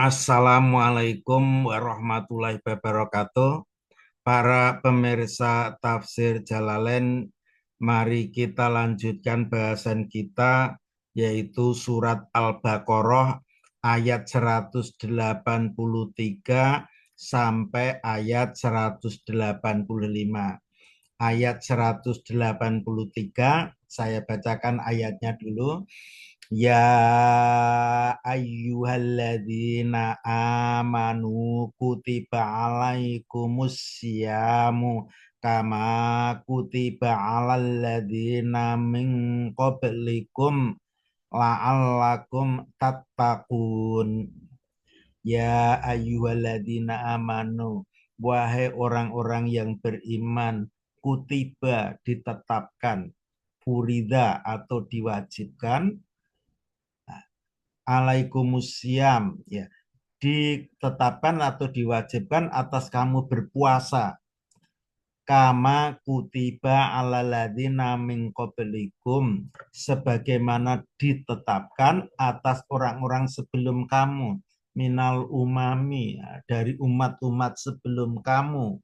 Assalamualaikum warahmatullahi wabarakatuh. Para pemirsa tafsir Jalalain, mari kita lanjutkan bahasan kita yaitu surat Al-Baqarah ayat 183 sampai ayat 185. Ayat 183 saya bacakan ayatnya dulu. Ya ayyuhalladzina amanu kutiba alaikumus syamu kama kutiba alal ladzina min qablikum la'allakum tattaqun. Ya ayyuhalladzina amanu, wahai orang-orang yang beriman, kutiba ditetapkan, furida atau diwajibkan, alaikumusiyam, ya, ditetapkan atau diwajibkan atas kamu berpuasa, kama kutiba alalladzina min qablikum, sebagaimana ditetapkan atas orang-orang sebelum kamu, minal umami, ya, dari umat-umat sebelum kamu,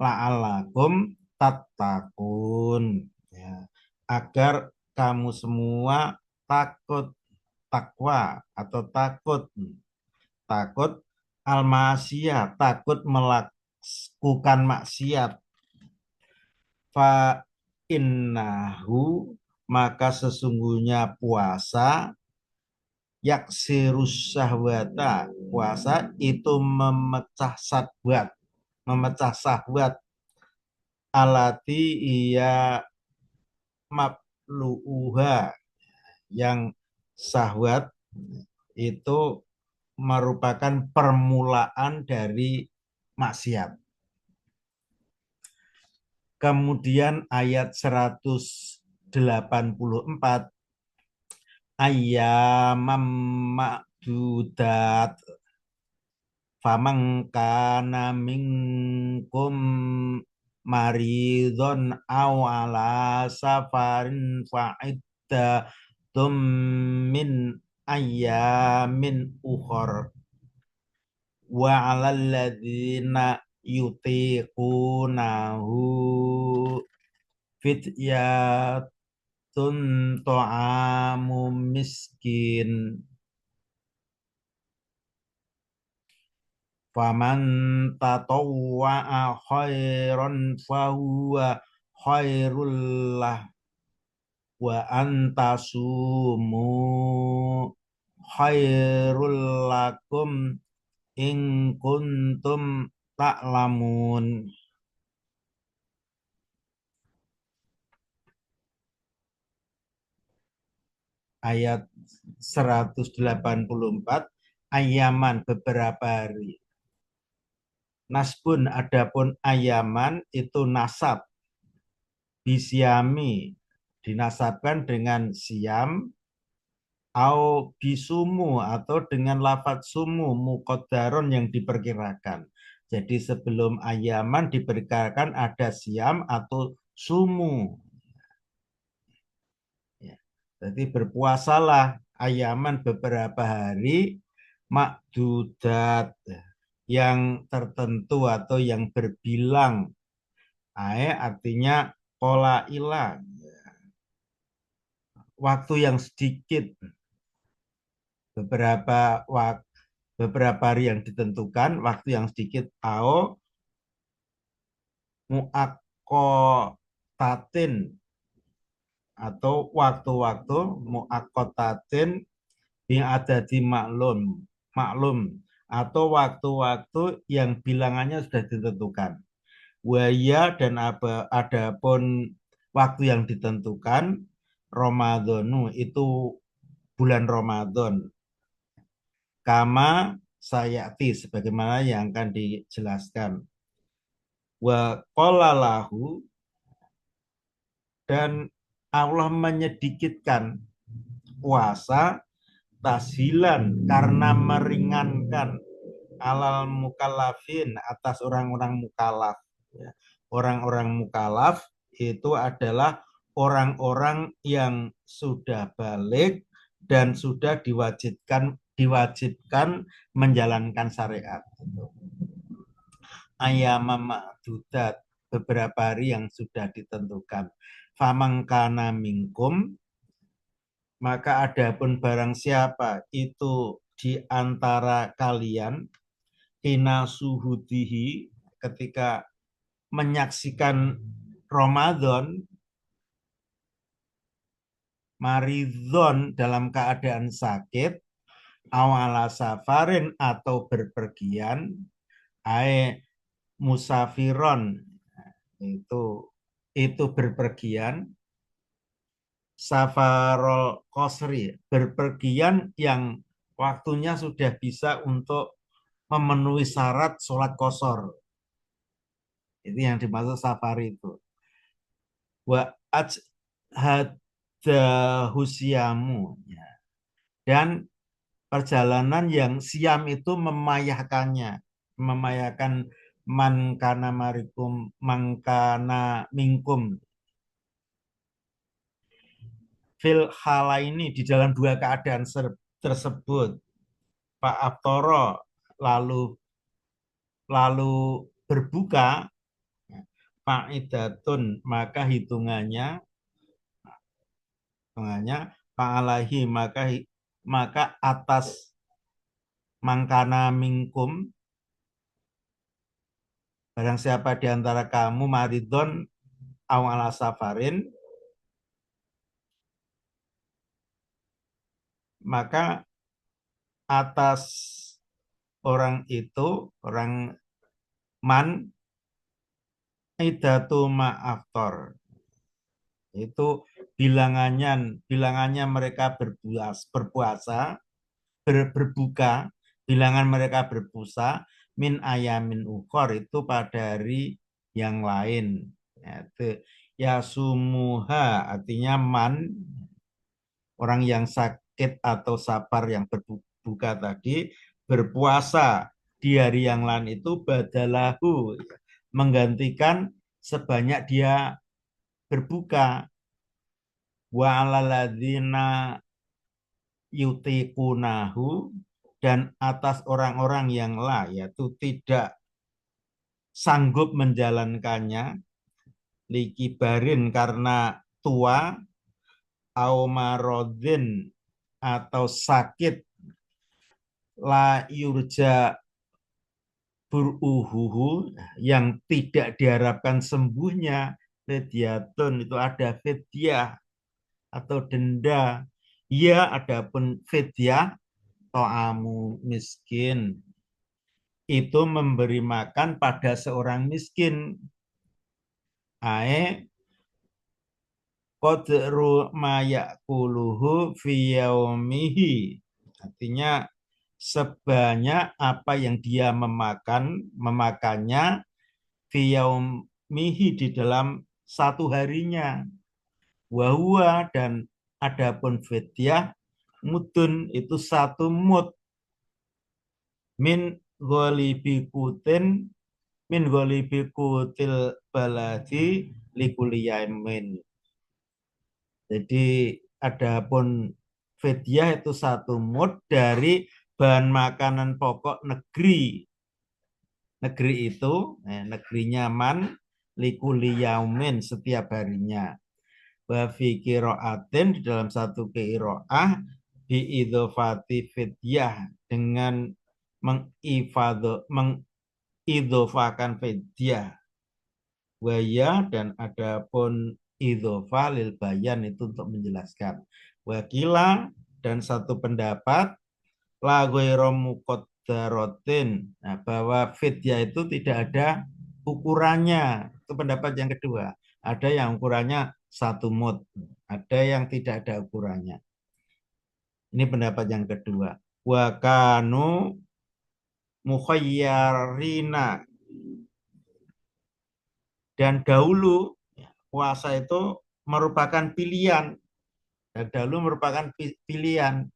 la'alakum tattaqun, ya, agar kamu semua takut, takwa atau takut, takut al-ma'asiyah, takut melakukan maksiat. Fa innahu, maka sesungguhnya puasa, yaksirus syahwata, puasa itu memecah syahwat, memecah syahwat, alati iya mabluuha, yang syahwat itu merupakan permulaan dari maksiat. Kemudian ayat 184, ayyamam ma'dudat, faman kana minkum maridon aw ala safarin fa'iddatum min ayyamin ukhor wa 'alal ladzina yutiqunahu fidyatun ta'amu miskin, faman tatawwa'a khairan fahuwa khairul lah, wa antasumu khairul lakum in kuntum ta'lamun. Ayat 184, ayaman, beberapa hari. Nasbun, adapun ayaman itu nasab, bisyami, dinasabkan dengan siam, au bisumu, atau dengan lafadz sumu, muqaddaron, yang diperkirakan. Jadi sebelum ayaman diperkirakan ada siam atau sumu. Ya. Jadi berpuasalah ayaman beberapa hari, makdudat, yang tertentu atau yang berbilang. Artinya pola ilah, waktu yang sedikit, beberapa hari yang ditentukan, waktu yang sedikit, ao muakotatin, atau waktu-waktu muakotatin yang ada di maklum, atau waktu-waktu yang bilangannya sudah ditentukan. Waya, dan adapun waktu yang ditentukan, Ramadhanu, itu bulan Ramadan, kama sayati, sebagaimana yang akan dijelaskan. Wa qala lahu, dan Allah menyedikitkan puasa, tashilan, karena meringankan, alal mukallafin, atas orang-orang mukallaf. Orang-orang mukallaf itu adalah orang-orang yang sudah balik dan sudah diwajibkan diwajibkan menjalankan syariat. Ayam ma'dudat, beberapa hari yang sudah ditentukan. Famangkana minkum, maka adapun barang siapa itu di antara kalian hina suhudihi, ketika menyaksikan Ramadan, maridhon dalam keadaan sakit, awala safarin atau berpergian, ae musafiron, itu berpergian, safarol kosri, berpergian yang waktunya sudah bisa untuk memenuhi syarat sholat kosor. Itu yang dimaksud safari itu. Wa ajhadahusiamu, dan perjalanan yang siam itu memayahkannya, memayahkan man kana marikum, mangkana mingkum, fil hala ini, di dalam dua keadaan tersebut. Pak Aftoro, lalu berbuka, Pak Idatun, maka hitungannya Pak Alahi, maka atas mangkana mingkum, barang siapa di antara kamu maridon awala safarin, maka atas orang itu, orang man, idatu ma'aftor, itu bilangannya mereka berpuasa, berbuka, bilangan mereka berpuasa min ayamin ukhor, itu pada hari yang lain. Itu ya sumuha, artinya man, orang yang sakit atau safar yang berbuka tadi, berpuasa di hari yang lain itu badalahu, menggantikan sebanyak dia berbuka. Wa alalladzina yutikunahu, dan atas orang-orang yang yaitu tidak sanggup menjalankannya, likibarin karena tua, aumarodin atau sakit, la yurja buruhuhu, yang tidak diharapkan sembuhnya, fidyatun, itu ada fidyah atau denda. Ya, adapun fidyah, to'amu miskin, itu memberi makan pada seorang miskin. Ae qadru mayakuluhu fiyaumihi, artinya sebanyak apa yang dia memakannya fiyaumihi, di dalam satu harinya. Wahua, dan adapun fidyah mudun, itu satu mud, min ghalibi kutin, min ghalibi kutil baladi likuliyamin. Jadi adapun fidyah itu satu mud dari bahan makanan pokok negeri. Negeri itu, negerinya man, likuliyaumin, setiap harinya. Wa fi qiraatin, di dalam satu qiraah, bi idzofati fidyah, dengan mengidzofakan fidyah. Waya, dan adapun idzofa lil bayan, itu untuk menjelaskan. Wakila, dan satu pendapat, la ghairu muqaddaratin, bahwa fidyah itu tidak ada ukurannya. Itu pendapat yang kedua. Ada yang ukurannya satu mud, ada yang tidak ada ukurannya. Ini pendapat yang kedua. Wa kanu mukhayyarina, dan dahulu puasa itu merupakan pilihan. Dan dahulu merupakan pilihan.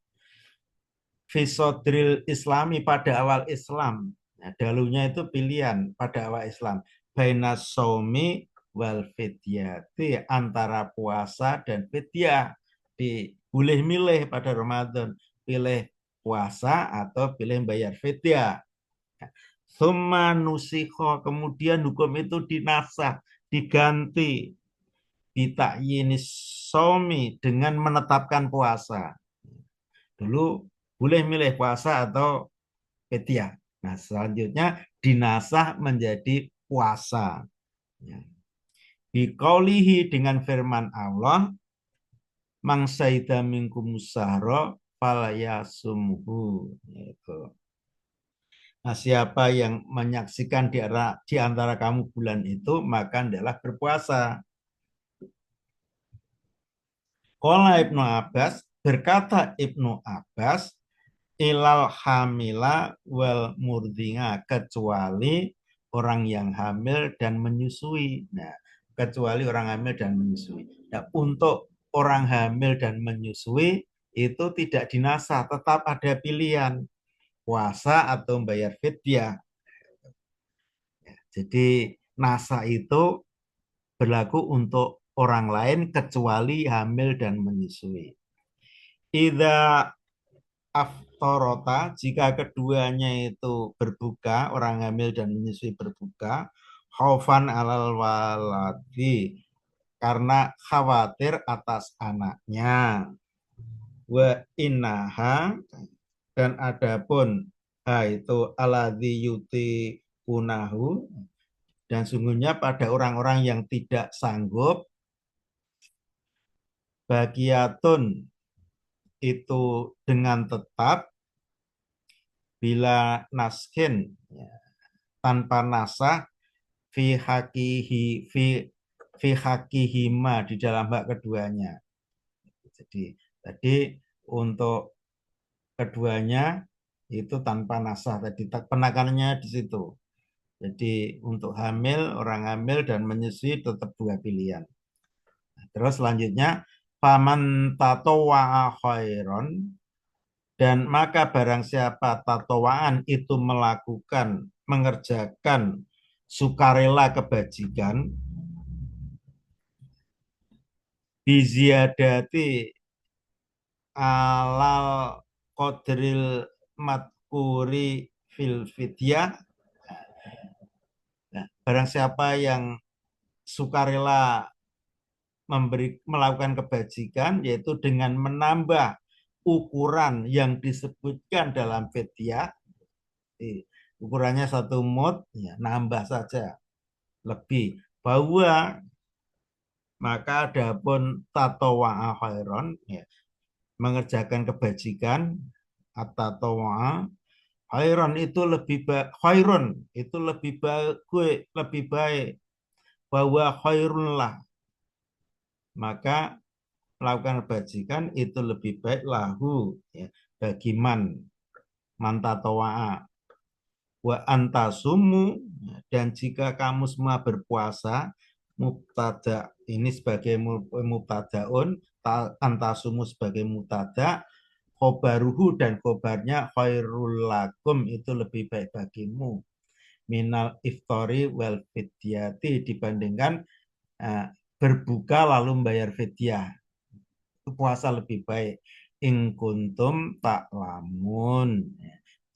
Fisodril Islami, pada awal Islam. Nah, dahulunya itu pilihan pada awal Islam. Baina somi wal fidyati, antara puasa dan fidyah. Boleh milih pada Ramadan, pilih puasa atau pilih bayar fidyah. Summa nusikho, kemudian hukum itu dinasah, diganti bitakyinis somi dengan menetapkan puasa. Dulu boleh milih puasa atau fidyah. Nah, selanjutnya dinasah menjadi puasa. Ya. Biqaulihi dengan firman Allah, mangsaida minkum sahra falayasumhu. Itu. Nah, siapa yang menyaksikan di antara kamu bulan itu, maka adalah berpuasa. Qala Ibnu Abbas, berkata Ibnu Abbas, ilal hamila wal murdinga, kecuali orang yang hamil dan menyusui. Nah, kecuali orang hamil dan menyusui. Nah, untuk orang hamil dan menyusui itu tidak dinasah, tetap ada pilihan puasa atau bayar fidyah. Jadi nasa itu berlaku untuk orang lain kecuali hamil dan menyusui. Idza aftorota, jika keduanya itu berbuka, orang hamil dan menyusui berbuka, khaufan alal waladi, karena khawatir atas anaknya. Wa innaha, dan adapun itu aladhi yuti kunahu, dan sungguhnya pada orang-orang yang tidak sanggup, bagiatun itu dengan tetap, bila naskin, ya, tanpa nasah, fi hakihi fi hakihima, di dalam hak keduanya. Jadi tadi untuk keduanya itu tanpa nasah, tadi penekanannya di situ. Jadi untuk hamil, orang hamil dan menyusui tetap dua pilihan. Terus selanjutnya, faman tatawwa'a khairon, dan maka barang siapa tatawaan itu melakukan, mengerjakan sukarela kebajikan, biziadati alal qadril matkuri fil fidyah. Nah, barang siapa yang sukarela melakukan kebajikan, yaitu dengan menambah ukuran yang disebutkan dalam fidyah, ukurannya 1 mud, ya, nambah saja lebih, bahwa maka adapun tatawa'a khairon, ya, mengerjakan kebajikan, at-tatawa'a khairon itu lebih baik, khairun itu lebih baik, lebih baik, bahwa khairun lah, maka melakukan kebajikan itu lebih baik lahu, ya, bagi man tatawa'a, wa antasumu, dan jika kamu semua berpuasa, mubtada ini sebagai mubtadaun, antasumu sebagai mubtada, khobaruhu, dan khobarnya khairul lakum itu lebih baik bagimu, minal iftori wal fidyati, dibandingkan uh, berbuka lalu membayar fidyah. Itu puasa lebih baik. In kuntum ta'lamun,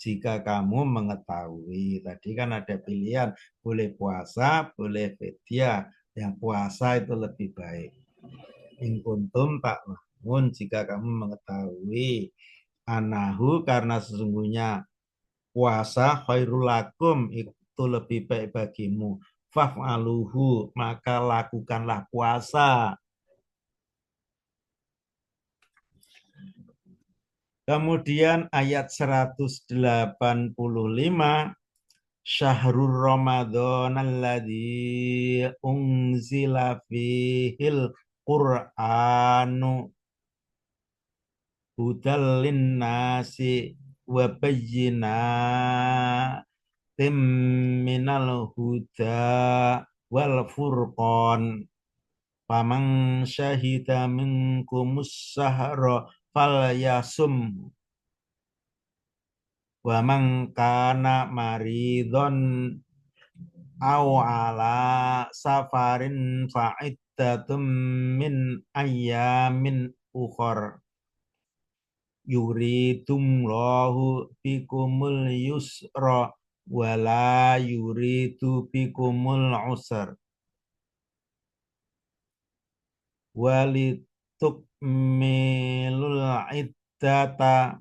jika kamu mengetahui. Tadi kan ada pilihan, boleh puasa, boleh fidyah. Yang puasa itu lebih baik. In kuntum ta'lamun, jika kamu mengetahui. Anahu, karena sesungguhnya puasa khairul lakum itu lebih baik bagimu. Faf'aluhu, maka lakukanlah puasa. Kemudian ayat 185, Syahrul Ramadan alladzi unzila fihil Qur'anu hudal linnasi wa bayyinatin minal huda wal furqan. Faman syahida minkumus sahra falyasum, wa man kana maridon aw ala safarin fa'iddatum min ayyamin ukhor. yuridumullahu bikumul yusra wala yuridu bikumul usr walitukmilul iddata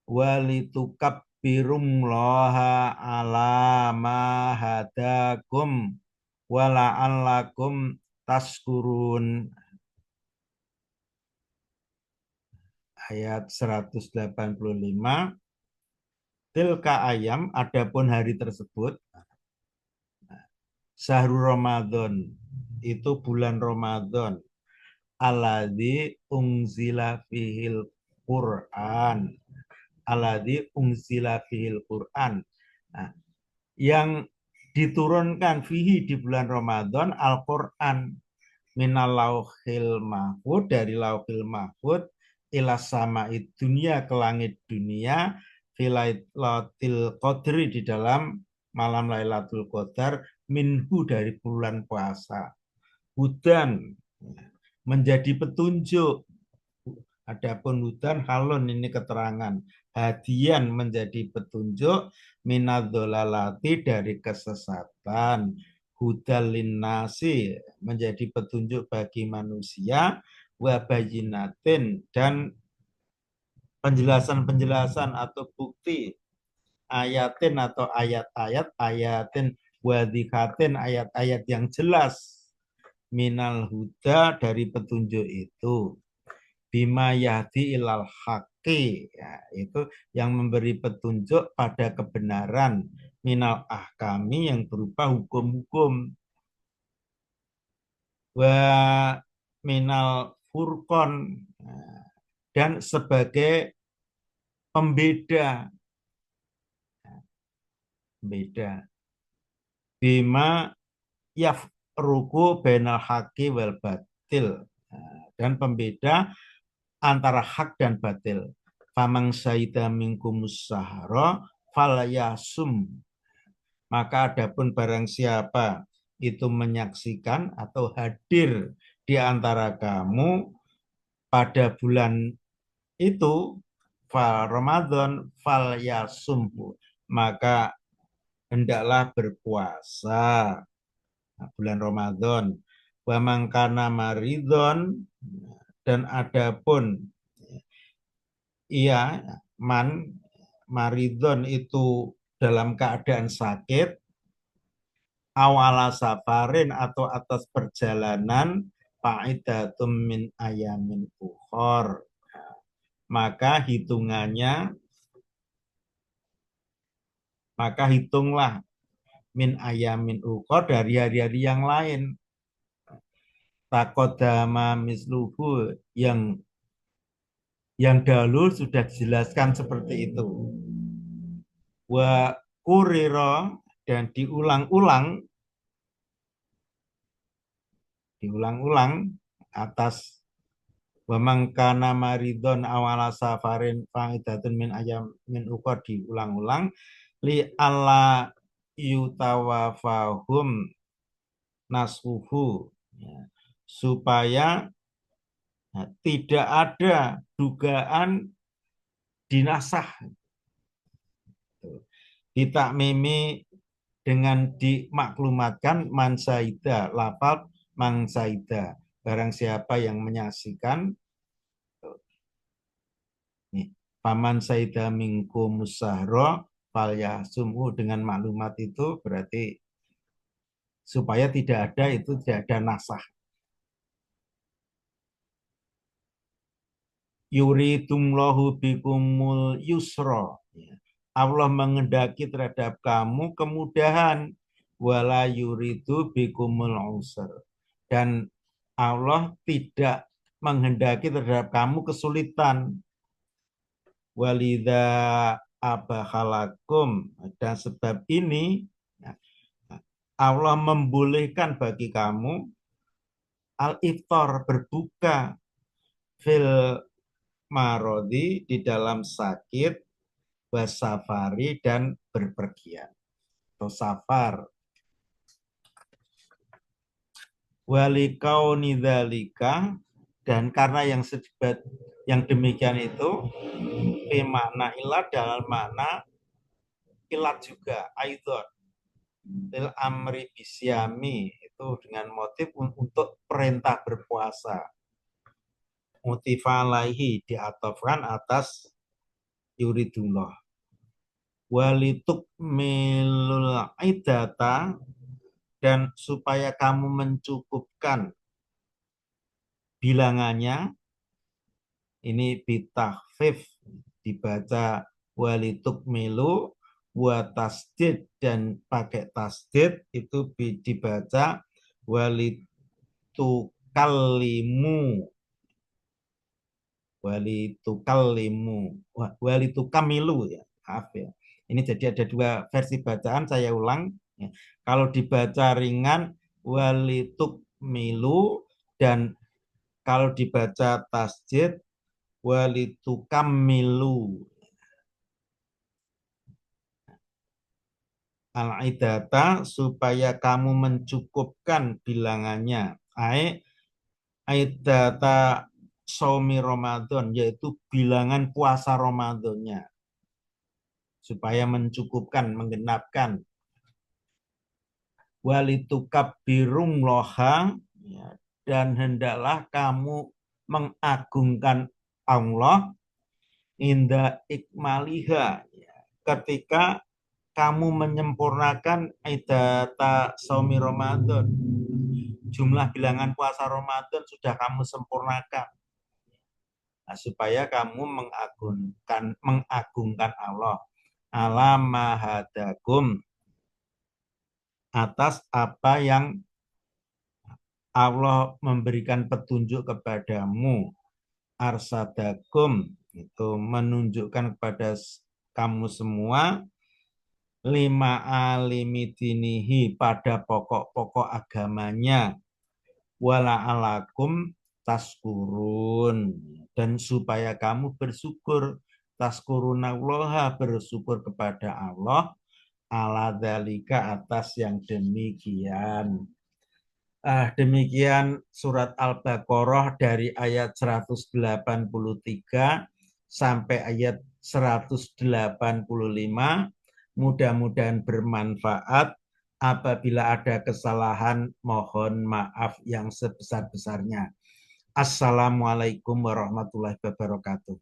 walitukabbirullaha ala ma hadakum wala'allakum taskurun. Ayat 185. Tilka ayam, adapun hari tersebut, Syahrul Ramadan, itu bulan Ramadan, alladzi unzila fihil Quran, alladzi unzila fihil Quran. Nah, yang diturunkan fihi di bulan Ramadan Al-Quran minal lauhil mahfud, dari lauhil mahfud ila sama'id dunia, ke langit dunia, filailatul qadri, di dalam malam Lailatul Qadar, minhu, dari bulan puasa, hudan, menjadi petunjuk. Adapun hudan halun, ini keterangan, hadian, menjadi petunjuk, minadzolalati, dari kesesatan, hudalin nasi, menjadi petunjuk bagi manusia, wabayinatin, dan penjelasan-penjelasan atau bukti, ayatin atau ayat-ayat, ayatin wadikatin, ayat-ayat yang jelas, minal huda, dari petunjuk itu, bima yahdi ilal haqi, ya, itu yang memberi petunjuk pada kebenaran, minal ahkami, yang berupa hukum-hukum, wa minal furqon, dan sebagai pembeda, bima yafruku bainal haqi wal batil, dan pembeda antara hak dan batil. Famang saida minkumus sahra falayasum, maka adapun barang siapa itu menyaksikan atau hadir di antara kamu pada bulan itu, fal Ramadan, fal yasumhu, maka hendaklah berpuasa. Nah, bulan Ramadan. Wa mangkana maridon, dan adapun, iya, man maridon itu dalam keadaan sakit, awala safarin, atau atas perjalanan, fa'idatum min ayamin ukhor, maka hitunglah min ayamin ukhor, dari hari-hari yang lain, takodama misluhu, yang dahulu sudah dijelaskan seperti itu. Wa kuriro, dan diulang-ulang atas wa mangkana maridon awala safarin fa'idatun min ayam min ukhor, diulang-ulang, li alla yutawafahum nasuhu, ya, supaya tidak ada dugaan dinasah, ditakmimi, dengan dimaklumatkan, mansaida, lafal mangsaida, barang siapa yang menyaksikan. Nih, paman saida mingku musahro falya sumu, dengan maklumat itu berarti supaya tidak ada nasah. Yuridumullahu bikumul yusra, Allah mengendaki terhadap kamu kemudahan, wala yuridu bikumul usr, dan Allah tidak menghendaki terhadap kamu kesulitan. Walidha abahalakum, dan sebab ini Allah membolehkan bagi kamu al-iftar, berbuka, fil marodi, di dalam sakit, wasafari, dan berpergian atau safar. Walikau nidalika, dan karena yang Yang demikian itu makna ilat dalam makna ilat juga aidon lil amri bisyami itu dengan motif untuk perintah berpuasa. Motif alaihi diatofkan atas yuridullah. Walituk milul idata dan supaya kamu mencukupkan bilangannya, ini bitahfif dibaca walituk milu, buat tasdid dan pakai tasdid itu dibaca walitukalimu walitukamilu ya, maaf ya. Ini jadi ada dua versi bacaan, saya ulang ya. Kalau dibaca ringan walitukmilu, dan kalau dibaca tasdid walitukamilu al-idata, supaya kamu mencukupkan bilangannya. Aidata Saumi Ramadan, yaitu bilangan puasa Ramadannya, supaya mencukupkan, menggenapkan. Walitukabbirum loha, ya, dan hendaklah kamu mengagungkan Allah inda ikmaliha, ya, ketika kamu menyempurnakan idata Saumi Ramadan, jumlah bilangan puasa Ramadan sudah kamu sempurnakan. Nah, supaya kamu mengagungkan Allah ala mahadakum, atas apa yang Allah memberikan petunjuk kepadamu. Arsadakum itu menunjukkan kepada kamu semua lima alimidinihi pada pokok-pokok agamanya, wala alakum taskurun, dan supaya kamu bersyukur, taskurunallaha, bersyukur kepada Allah, ala dalika, atas yang demikian. Demikian surat Al-Baqarah dari ayat 183 sampai ayat 185. Mudah-mudahan bermanfaat. Apabila ada kesalahan, mohon maaf yang sebesar-besarnya. Assalamualaikum warahmatullahi wabarakatuh.